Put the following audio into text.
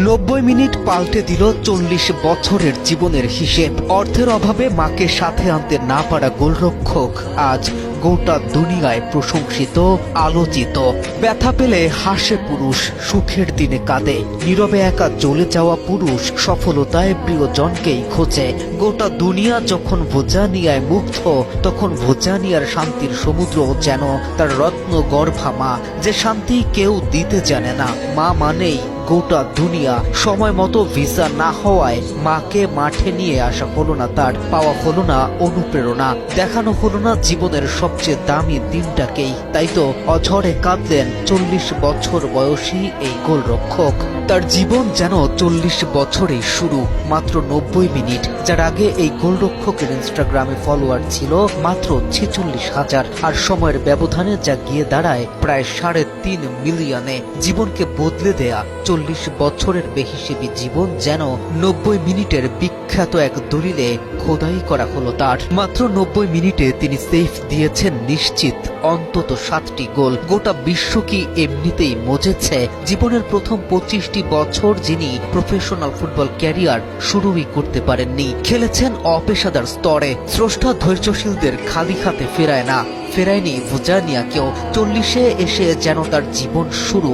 90 minute পাল্টে দিল 40 বছরের জীবনের হিসেব। অর্থের অভাবে মাকে সাথে আনতে না পারা গোলরক্ষক আজ গোটা দুনিয়ায় প্রশংসিত, আলোচিত। ব্যথা পেলে হাসে পুরুষ, সুখের দিনে কাঁদে। নীরবে একা জ্বলে যাওয়া পুরুষ সফলতায় প্রিয়জনকেই খোঁজে। গোটা দুনিয়া যখন ভোজানিয়ায় মুগ্ধ, তখন ভোজানিয়ার শান্তির সমুদ্র যেন তার রত্ন গর্ভা মা, যে শান্তি কেউ দিতে জানে না। মা মানেই গোটা দুনিয়া। সময় মতো ভিসা না হওয়ায় মাকে মাঠে নিয়ে আসা হলো না তার, পাওয়া হলো না অনুপ্রেরণা, দেখানো হলো না জীবনের সবচেয়ে দামি দিনটাকেই। তাই তো অঝরে কাঁদলেন 40 বছর বয়সী এই গোলরক্ষক। তার জীবন যেন 40 বছরেই শুরু, মাত্র 90 মিনিট। যার আগে এই গোলরক্ষকের ইনস্টাগ্রামে ফলোয়ার ছিল মাত্র 46,000, আর সময়ের ব্যবধানে যা গিয়ে দাঁড়ায় প্রায় 3.5 মিলিয়নে। জীবনকে বদলে দেয়া 40 বছরের বেহিসেবী জীবন যেন 90 মিনিটের বিখ্যাত এক দলিলে খোদাই করা হলো তার। মাত্র 90 মিনিটে তিনি সেফ দিয়েছেন নিশ্চিত অন্তত 7টি গোল। গোটা বিশ্ব কি এমনিতেই মজেছে? জীবনের প্রথম 25টি বছর যিনি প্রফেশনাল ফুটবল ক্যারিয়ার শুরুই করতে পারেননি, খেলেছেন অপেশাদার স্তরে। স্রষ্টা ধৈর্যশীলদের খালি হাতে ফেরায়নি ভোজানিয়াকেও। 40-এ এসে যেন তার জীবন শুরু।